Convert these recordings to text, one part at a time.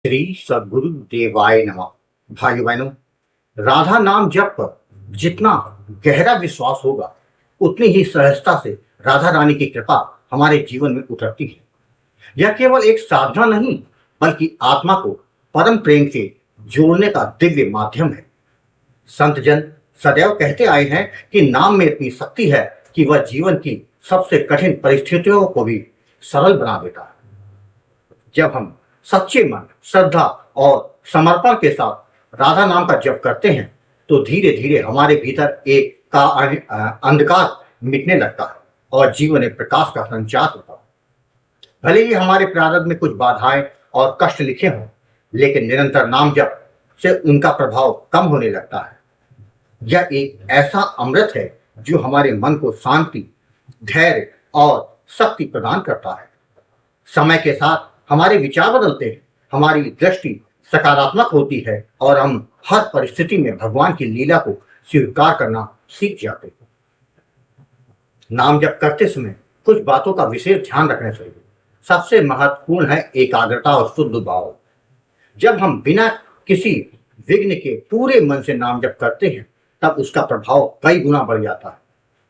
श्री सद्गुरु देवाय नमः। भाइयों बहनों, राधा नाम जप पर जितना गहरा विश्वास होगा उतनी ही सहजता से राधा रानी की कृपा हमारे जीवन में उतरती है। यह केवल एक साधना नहीं बल्कि आत्मा को परम प्रेम से जोड़ने का दिव्य माध्यम है। संत जन सदैव कहते आए हैं कि नाम में इतनी शक्ति है कि वह जीवन की सबसे कठिन परिस्थितियों को भी सरल बना देता है। जब हम सच्चे मन, श्रद्धा और समर्पण के साथ राधा नाम का जप करते हैं तो धीरे धीरे हमारे भीतर एक का अंधकार मिटने लगता है और जीवन में प्रकाश का संचार होता है। भले ही हमारे प्रारब्ध में कुछ बाधाएं और कष्ट लिखे हों, लेकिन निरंतर नाम जप से उनका प्रभाव कम होने लगता है। यह एक ऐसा अमृत है जो हमारे मन को शांति, धैर्य और शक्ति प्रदान करता है। समय के साथ हमारे विचार बदलते हैं, हमारी दृष्टि सकारात्मक होती है और हम हर परिस्थिति में भगवान की लीला को स्वीकार करना सीख जाते हैं। नाम जप करते समय कुछ बातों का विशेष ध्यान रखना चाहिए। सबसे महत्वपूर्ण है एकाग्रता और शुद्ध भाव। जब हम बिना किसी विघ्न के पूरे मन से नाम जप करते हैं तब उसका प्रभाव कई गुना बढ़ जाता है।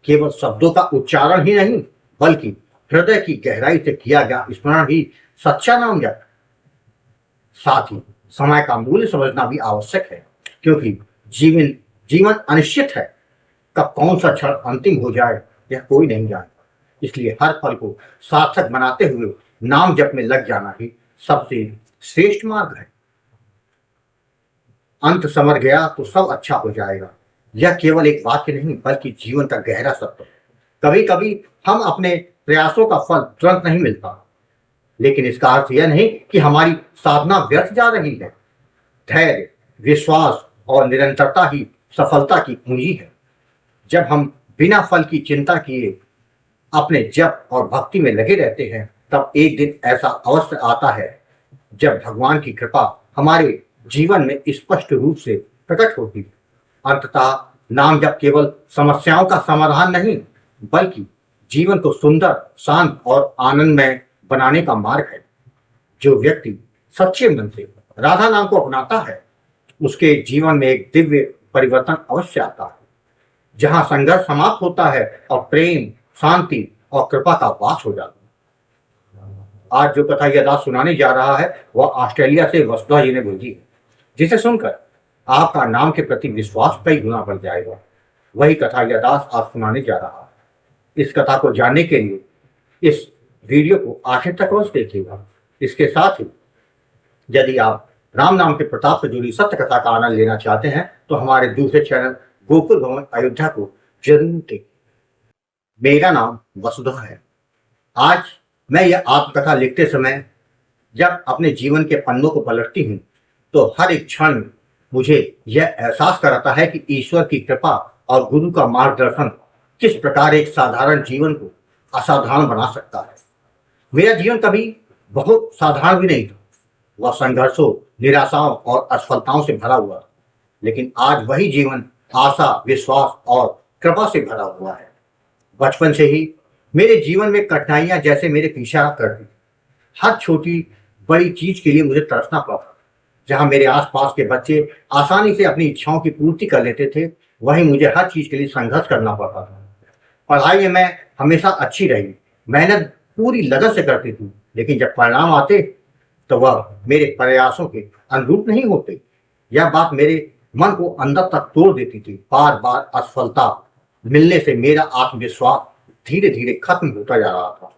केवल शब्दों का उच्चारण ही नहीं बल्कि हृदय की गहराई से किया गया स्मरण भी सच्चा नाम जप। साथ ही समय का मूल्य समझना भी आवश्यक है, क्योंकि जीवन अनिश्चित है। कब कौन सा क्षण अंतिम हो जाए यह कोई नहीं जानता। इसलिए हर पल को सार्थक बनाते हुए नाम जप में लग जाना ही सबसे श्रेष्ठ मार्ग है। अंत समझ गया तो सब अच्छा हो जाएगा, यह केवल एक वाक्य नहीं बल्कि जीवन का गहरा सत्य है। कभी कभी हम अपने प्रयासों का फल तुरंत नहीं मिलता, लेकिन इसका अर्थ यह नहीं कि हमारी साधना व्यर्थ जा रही है। धैर्य, विश्वास और निरंतरता ही सफलता की कुंजी है। जब हम बिना फल की चिंता किए अपने जप और भक्ति में लगे रहते हैं तब एक दिन ऐसा अवश्य आता है जब भगवान की कृपा हमारे जीवन में स्पष्ट रूप से प्रकट होती है। अंततः नाम जप केवल समस्याओं का समाधान नहीं बल्कि जीवन को सुंदर, शांत और आनंदमय बनाने का मार्ग है। जो व्यक्ति सच्चे मन से राधा नाम को अपनाता है उसके जीवन में एक दिव्य परिवर्तन अवश्य आता है, जहां संघर्ष समाप्त होता है और प्रेम, शांति और कृपा का वास हो जाता है। आज जो कथा यह दास सुनाने जा रहा है वह ऑस्ट्रेलिया से वसुधा जी ने भेजी है, जिसे सुनकर आपका नाम के प्रति विश्वास कई गुना बढ़ जाएगा। वही कथा यह दास आज सुनाने जा रहा है। इस कथा को जानने के लिए इस वीडियो को आखिर तक अवश्य देखिएगा। इसके साथ ही यदि आप राम नाम के प्रताप से जुड़ी सत्य कथा का आनंद लेना चाहते हैं तो हमारे दूसरे चैनल गोकुल भवन अयोध्या को जरूर देखें। मेरा नाम वसुधा है। आज मैं यह आत्मकथा लिखते समय जब अपने जीवन के पन्नों को पलटती हूँ तो हर एक क्षण मुझे यह एहसास कराता है कि ईश्वर की कृपा और गुरु का मार्गदर्शन किस प्रकार एक साधारण जीवन को असाधारण बना सकता है। मेरा जीवन कभी बहुत साधारण भी नहीं था। वह संघर्षों, निराशाओं और असफलताओं से भरा हुआ, लेकिन आज वही जीवन आशा, विश्वास और कृपा से भरा हुआ है। बचपन से ही मेरे जीवन में कठिनाइयां जैसे मेरे पीछा करती। हर छोटी बड़ी चीज के लिए मुझे तरसना पड़ा। जहां मेरे आसपास के बच्चे आसानी से अपनी इच्छाओं की पूर्ति कर लेते थे, वहीं मुझे हर चीज के लिए संघर्ष करना पड़ता था। पढ़ाई में मैं हमेशा अच्छी रही, मेहनत पूरी लगन से करती थी, लेकिन जब परिणाम आते तो वह मेरे प्रयासों के अनुरूप नहीं होते। यह बात मेरे मन को अंदर तक तोड़ देती थी। बार बार असफलता मिलने से मेरा आत्मविश्वास धीरे धीरे खत्म होता जा रहा था।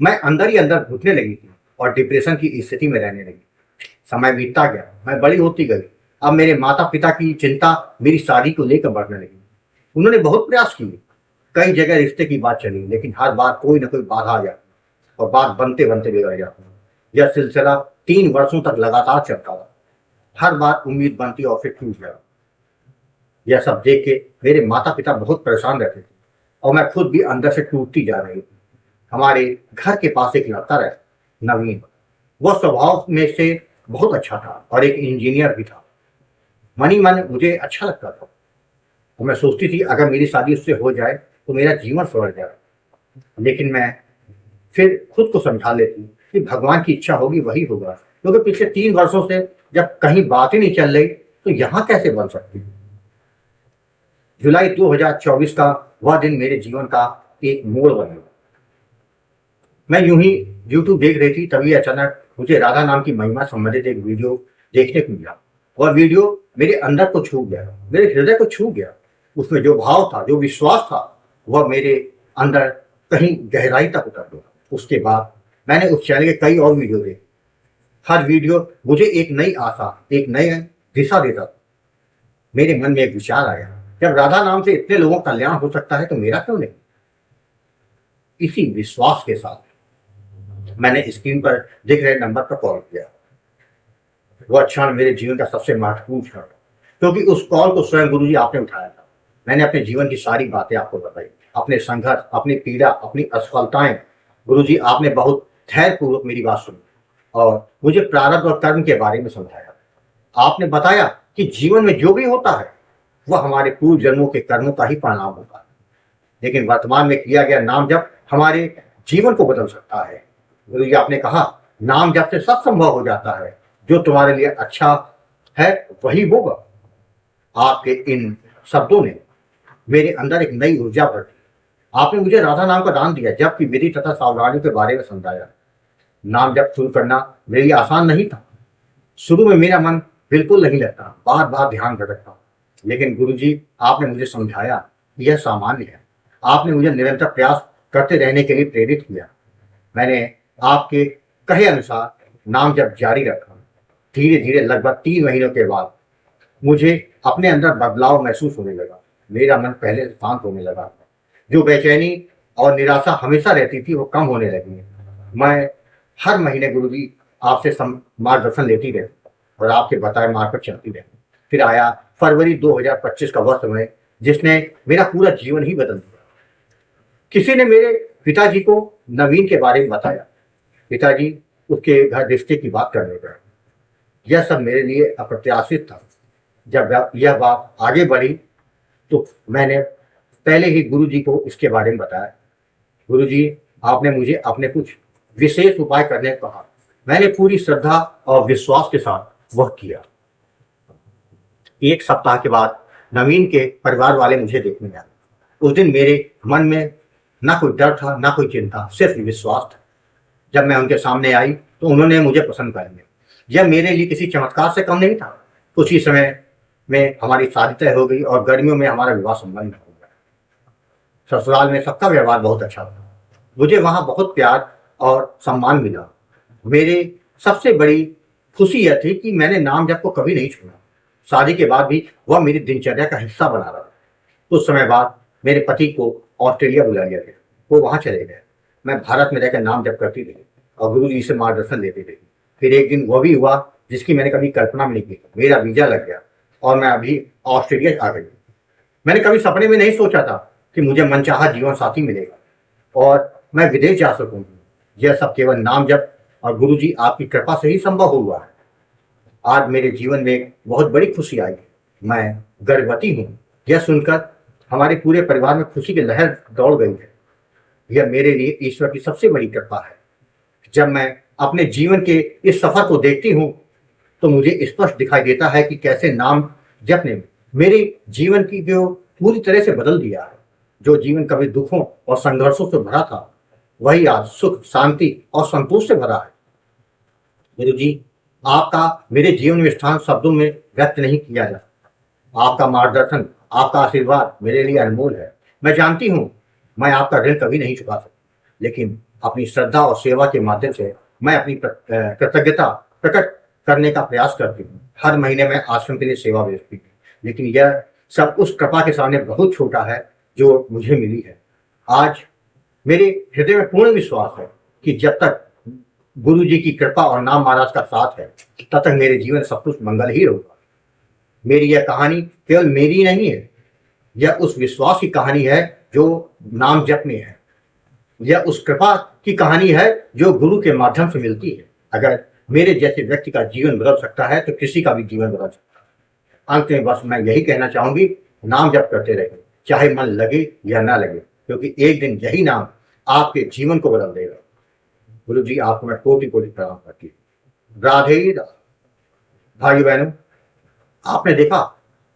मैं अंदर ही अंदर घुटने लगी थी और डिप्रेशन की स्थिति में रहने लगी। समय बीतता गया, मैं बड़ी होती गई। अब मेरे माता पिता की चिंता मेरी शादी को लेकर बढ़ने लगी। उन्होंने बहुत प्रयास किए, कई जगह रिश्ते की बात चली, लेकिन हर बार कोई ना कोई बाधा आ जाती और बात बनते बनते बिगड़ जाती। यह सिलसिला 3 वर्षों तक लगातार चलता रहा। हर बार उम्मीद बनती और फिर टूट गया। यह सब देख के मेरे माता पिता बहुत परेशान रहते थे और मैं खुद भी अंदर से टूटती जा रही थी। हमारे घर के पास एक लड़का रहता, नवीन। वह स्वभाव में से बहुत अच्छा था और एक इंजीनियर भी था। मनी मन मुझे अच्छा लगता था और मैं सोचती थी अगर मेरी शादी उससे हो जाए तो मेरा जीवन सवर जाए। लेकिन मैं फिर खुद को समझा लेती कि भगवान की इच्छा होगी वही होगा, क्योंकि पिछले 3 वर्षों से जब कहीं बात ही नहीं चल रही तो यहाँ कैसे बन सकती। जुलाई 2024 का वह दिन मेरे जीवन का एक मोड़ बन गया। मैं यूं ही यूट्यूब देख रही थी, तभी अचानक मुझे राधा नाम की महिमा संबंधित एक वीडियो देखने को मिला। वह वीडियो मेरे अंदर को छू गया, मेरे हृदय को छू गया। उसमें जो भाव था, जो विश्वास था, वह मेरे अंदर कहीं गहराई तक उतर गया। उसके बाद मैंने उस चैनल के कई और वीडियो देखे। हर वीडियो मुझे एक नई आशा, एक नई दिशा देता था। मेरे मन में एक विचार आया, जब राधा नाम से इतने लोगों का कल्याण हो सकता है तो मेरा क्यों नहीं। इसी विश्वास के साथ मैंने स्क्रीन पर दिख रहे नंबर पर कॉल किया। वह क्षण मेरे जीवन का सबसे महत्वपूर्ण क्षण, क्योंकि उस कॉल को स्वयं गुरुजी आपने उठाया था। मैंने अपने जीवन की सारी बातें आपको बताई, अपने संघर्ष, अपनी पीड़ा, अपनी असफलताएं। गुरुजी आपने बहुत धैर्यपूर्वक मेरी बात सुनी और मुझे प्रारब्ध और कर्म के बारे में समझाया। आपने बताया कि जीवन में जो भी होता है वह हमारे पूर्व जन्मों के कर्मों का ही परिणाम होता है, लेकिन वर्तमान में किया गया नाम जप हमारे जीवन को बदल सकता है। गुरुजी आपने कहा, नाम जप से सब संभव हो जाता है, जो तुम्हारे लिए अच्छा है वही होगा। आपके इन शब्दों ने मेरे अंदर एक नई ऊर्जा भर दी। आपने मुझे राधा नाम का दान दिया, जबकि विधि तथा सावधानी के बारे में समझाया। नाम जप शुरू करना मेरे लिए आसान नहीं था। शुरू में मेरा मन बिल्कुल नहीं लगता, बार बार ध्यान भटकता, लेकिन गुरुजी आपने मुझे समझाया यह सामान्य है। आपने मुझे निरंतर प्रयास करते रहने के लिए प्रेरित किया। मैंने आपके कहे अनुसार नाम जप जारी रखा। धीरे धीरे लगभग 3 महीनों के बाद मुझे अपने अंदर बदलाव महसूस होने लगा। मेरा मन पहले से शांत होने लगा। जो बेचैनी और निराशा हमेशा रहती थी वो कम होने लगी। मैं हर महीने गुरुजी आपसे मार्गदर्शन लेती रही और आपके बताए मार्ग पर चलती रही। फिर आया फरवरी 2025 का वह समय जिसने मेरा पूरा जीवन ही बदल दिया। किसी ने मेरे पिताजी को नवीन के बारे में बताया। पिताजी उसके घर रिश्ते की बात करने गए। यह सब मेरे लिए अप्रत्याशित था। जब यह बात आगे बढ़ी तो मैंने पहले ही गुरुजी को इसके बारे में बताया। गुरुजी आपने मुझे अपने कुछ विशेष उपाय करने को कहा। मैंने पूरी श्रद्धा और विश्वास के साथ वह किया। 1 सप्ताह के बाद नवीन के परिवार वाले मुझे देखने आए। उस दिन मेरे मन में ना कोई डर था, ना कोई चिंता, सिर्फ विश्वास था। जब मैं उनके सामने आई तो उन्होंने मुझे पसंद कर लिया। यह मेरे लिए किसी चमत्कार से कम नहीं था। कुछ ही समय में हमारी शादी तय हो गई और गर्मियों में हमारा विवाह संपन्न हो गया। ससुराल में सबका व्यवहार बहुत अच्छा था। मुझे वहाँ बहुत प्यार और सम्मान मिला। मेरे सबसे बड़ी खुशी यह थी कि मैंने नाम जप को कभी नहीं छोड़ा। शादी के बाद भी वह मेरी दिनचर्या का हिस्सा बना रहा। कुछ समय बाद मेरे पति को ऑस्ट्रेलिया बुला लिया गया। वो वहाँ चले गए। मैं भारत में रहकर नाम जप करती रही और गुरु जी से मार्गदर्शन लेती रही। फिर एक दिन वह भी हुआ जिसकी मैंने कभी कल्पना भी नहीं की। मेरा वीजा लग गया और मैं अभी ऑस्ट्रेलिया आ गई। मैंने कभी सपने में नहीं सोचा था कि मुझे मनचाहा जीवन साथी मिलेगा और मैं विदेश जा सकूंगी। यह सब केवल नाम जप और गुरु जी आपकी कृपा से ही संभव हुआ है। आज मेरे जीवन में बहुत बड़ी खुशी आई। मैं गर्भवती हूँ। यह सुनकर हमारे पूरे परिवार में खुशी की लहर दौड़ गई है। यह मेरे लिए ईश्वर की सबसे बड़ी कृपा है। जब मैं अपने जीवन के इस सफर को देखती हूँ तो मुझे स्पष्ट दिखाई देता है कि कैसे नाम जप ने मेरे जीवन की जो पूरी तरह से बदल दिया है। जो जीवन कभी दुखों और संघर्षों से भरा था वही आज सुख, शांति और संतोष से भरा है। गुरु जी आपका मेरे जीवन में स्थान शब्दों में व्यक्त नहीं किया जा सकता। आपका मार्गदर्शन, आपका आशीर्वाद मेरे लिए अनमोल है। मैं जानती हूँ मैं आपका ऋण कभी नहीं चुका सकता, लेकिन अपनी श्रद्धा और सेवा के माध्यम से मैं अपनी कृतज्ञता प्रकट करने का प्रयास करती हूँ। हर महीने मैं आश्रम के लिए सेवा भेजती हूँ, लेकिन यह सब उस कृपा के सामने बहुत छोटा है जो मुझे मिली है। आज मेरे हृदय में पूर्ण विश्वास है कि जब तक गुरु जी की कृपा और नाम महाराज का साथ है तब तक मेरे जीवन सब कुछ मंगल ही होगा। मेरी यह कहानी केवल मेरी नहीं है, यह उस विश्वास की कहानी है जो नाम जप में है। यह उस कृपा की कहानी है जो गुरु के माध्यम से मिलती है। अगर मेरे जैसे व्यक्ति का जीवन बदल सकता है तो किसी का भी जीवन बदल सकता है। अंत में बस मैं यही कहना चाहूंगी, नाम जप करते रहिए, चाहे मन लगे या ना लगे, क्योंकि एक दिन यही नाम आपके जीवन को बदल देगा। गुरु जी आपको मैं कोटि कोटि प्रणाम करती हूँ। राधे राधे। भाई बहनों, आपने देखा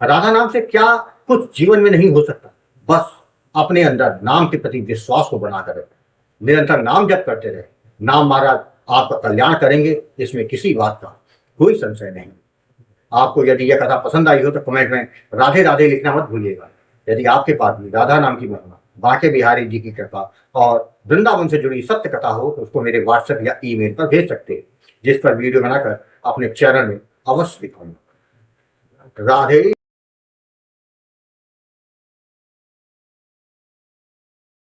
राधा नाम से क्या कुछ जीवन में नहीं हो सकता। बस अपने अंदर नाम के प्रति विश्वास को बनाकर रखें, निरंतर नाम जप करते रहे। नाम महाराज आपका कल्याण करेंगे, इसमें किसी बात का कोई संशय नहीं। आपको यदि यह कथा पसंद आई हो तो कमेंट में राधे राधे लिखना मत भूलिएगा। यदि आपके पास भी राधा नाम की महिमा, बांके बिहारी जी की कृपा और वृंदावन से जुड़ी सत्य कथा हो तो उसको मेरे व्हाट्सएप या ईमेल पर भेज सकते हैं, जिस पर वीडियो बनाकर अपने चैनल में अवश्य दिखाऊंगा। राधे।